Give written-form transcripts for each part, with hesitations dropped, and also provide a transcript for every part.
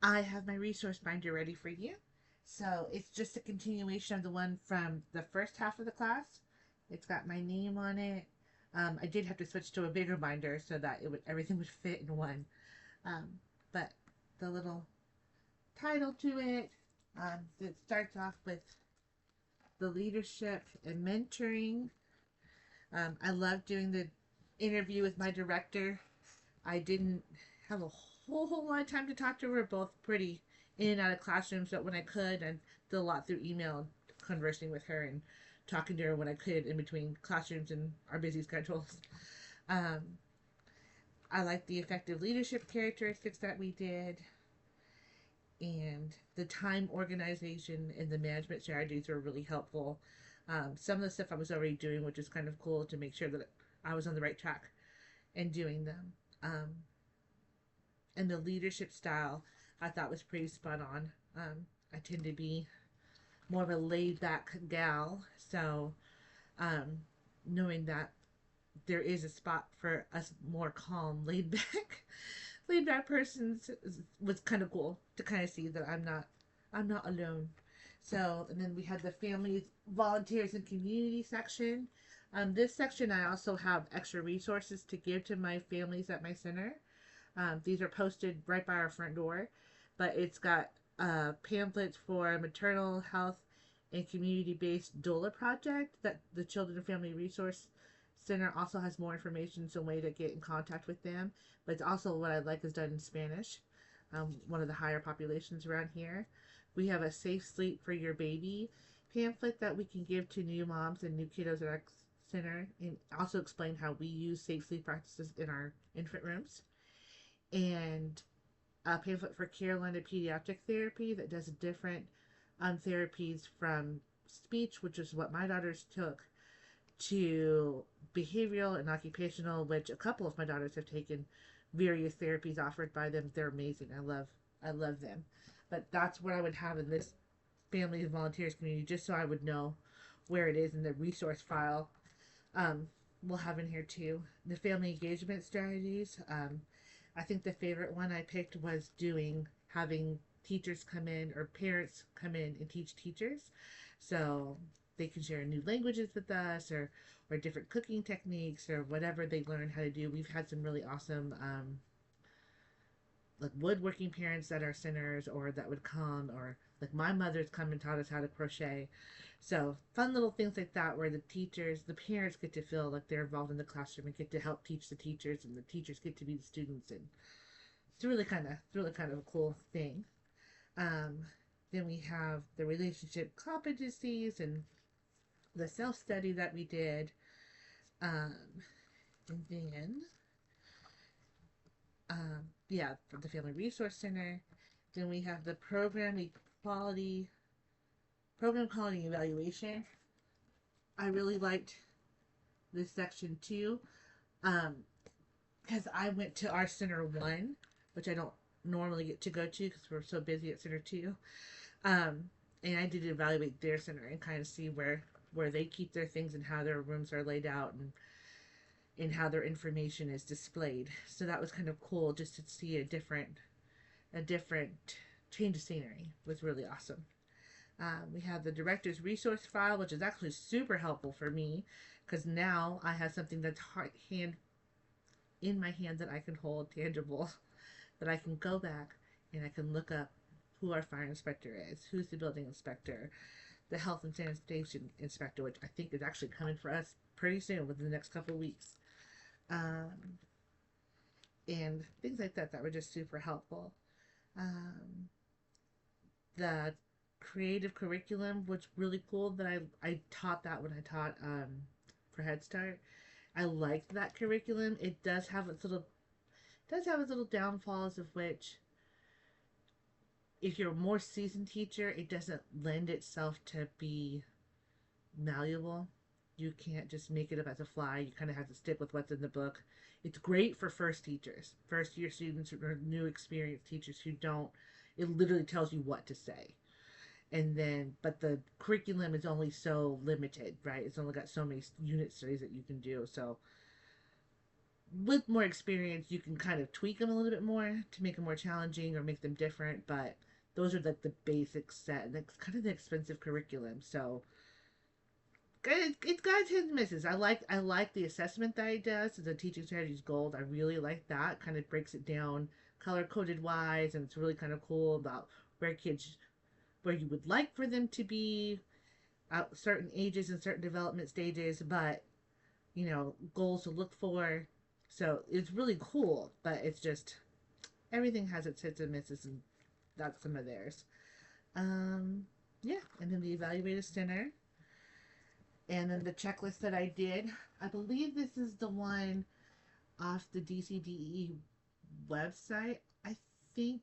I have my resource binder ready for you. So it's just a continuation of the one from the first half of the class. It's got my name on it. I did have to switch to a bigger binder so that everything would fit in one. But the little title to it, it starts off with the leadership and mentoring. I love doing the interview with my director. I didn't have a whole lot of time to talk to her. We're both pretty in and out of classrooms, but when I could, I did a lot through email, conversing with her and talking to her when I could in between classrooms and our busy schedules. Um, I like the effective leadership characteristics that we did, and the time organization and the management strategies were really helpful. Some of the stuff I was already doing, which is kind of cool to make sure that I was on the right track and doing them. And the leadership style I thought was pretty spot on. I tend to be more of a laid back gal, so um, knowing that there is a spot for us more calm, laid back persons was kind of cool to kind of see that I'm not alone. So, and then we had the families, volunteers, and community section. This section, I also have extra resources to give to my families at my center. These are posted right by our front door, but it's got pamphlets for maternal health and community-based doula project that the Children and Family Resource Center also has more information, some way to get in contact with them. But it's also what I like is done in Spanish, one of the higher populations around here. We have a Safe Sleep for Your Baby pamphlet that we can give to new moms and new kiddos at our center, and also explain how we use safe sleep practices in our infant rooms, and a pamphlet for Carolina Pediatric Therapy that does different therapies from speech, which is what my daughters took, to behavioral and occupational, which a couple of my daughters have taken various therapies offered by them. They're amazing. I love them. But that's what I would have in this family and volunteers community, just so I would know where it is in the resource file. Um, we'll have in here too the family engagement strategies. I think the favorite one I picked was doing having teachers come in or parents come in and teach teachers. So they can share new languages with us, or different cooking techniques or whatever they learn how to do. We've had some really awesome like woodworking parents at our centers, or that would come, or like my mother's come and taught us how to crochet. So fun little things like that where the parents get to feel like they're involved in the classroom and get to help teach the teachers, and the teachers get to be the students, and it's really kind of a cool thing. Um, then we have the relationship competencies and the self study that we did. Um, and then yeah, for the Family Resource Center. Then we have the quality program quality evaluation. I really liked this section too, um, because I went to our Center One, which I don't normally get to go to because we're so busy at Center Two. Um, and I did evaluate their center and kind of see where they keep their things and how their rooms are laid out, and how their information is displayed. So that was kind of cool just to see a different change of scenery. It was really awesome. We have the director's resource file, which is actually super helpful for me because now I have something that's hand in my hand that I can hold tangible, that I can go back and I can look up who our fire inspector is, who's the building inspector, the health and sanitation inspector, which I think is actually coming for us pretty soon within the next couple of weeks. Um, and things like that were just super helpful. Um, the creative curriculum was really cool that I taught that when I taught for Head Start. I liked that curriculum. It does have its little downfalls, of which if you're a more seasoned teacher, it doesn't lend itself to be malleable. You can't just make it up as a fly. You kind of have to stick with what's in the book. It's great for first teachers, first year students, or new experienced teachers who don't. It literally tells you what to say. And then, but the curriculum is only so limited, right? It's only got so many unit studies that you can do. So with more experience, you can kind of tweak them a little bit more to make them more challenging or make them different. But those are like the basic set. That's kind of the expensive curriculum. So it's got its hits and misses. I like the assessment that it does. The teaching strategies gold. I really like that. Kind of breaks it down color coded wise, and it's really kind of cool about where kids where you would like for them to be at certain ages and certain development stages, but goals to look for. So it's really cool, but it's just everything has its hits and misses, and that's some of theirs. Um, yeah, and then the evaluative center, and then the checklist that I did. I believe this is the one off the DCDE website. I think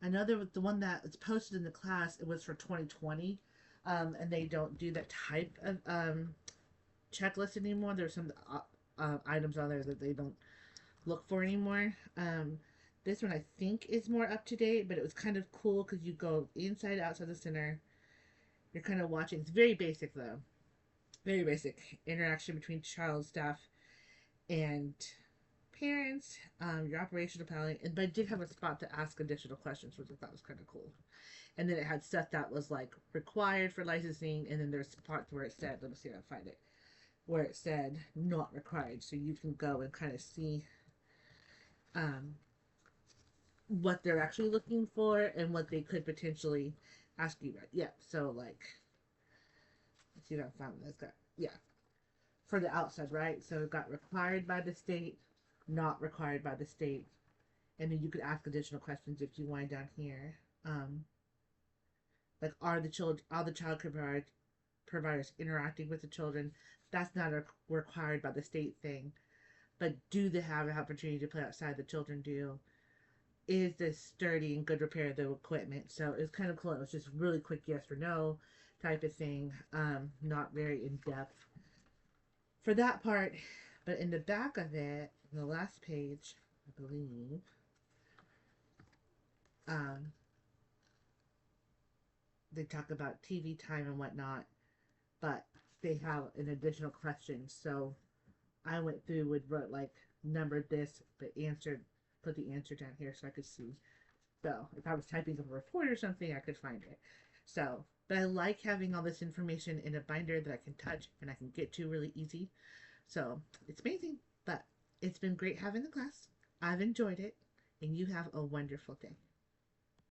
another the one that was posted in the class. It was for 2020, and they don't do that type of checklist anymore. There's some items on there that they don't look for anymore. This one I think is more up to date, but it was kind of cool because you go inside, outside the center. You're kind of watching. It's very basic though, very basic interaction between child, staff, and parents. Your operational planning, and but I did have a spot to ask additional questions, which I thought was kind of cool. And then it had stuff that was like required for licensing, and then there's parts where it said, let me see if I can find it, where it said not required, so you can go and kind of see um, what they're actually looking for and what they could potentially ask you about. Yeah, so like, let's see if I found this. Got yeah for the outside, right? So it got required by the state, not required by the state, and then you could ask additional questions if you want down here. Like, are the child providers interacting with the children? That's not a required by the state thing, but do they have an opportunity to play outside? The children do. Is this sturdy and good repair of the equipment? So it's kind of cool. It was just really quick yes or no type of thing. Not very in depth for that part. But in the back of it, in the last page, I believe, um, they talk about TV time and whatnot, but they have an additional question. So I went through with wrote like numbered this, but answered put the answer down here so I could see. So if I was typing up a report or something, I could find it. So, but I like having all this information in a binder that I can touch and I can get to really easy. So it's amazing. But it's been great having the class. I've enjoyed it, and you have a wonderful day.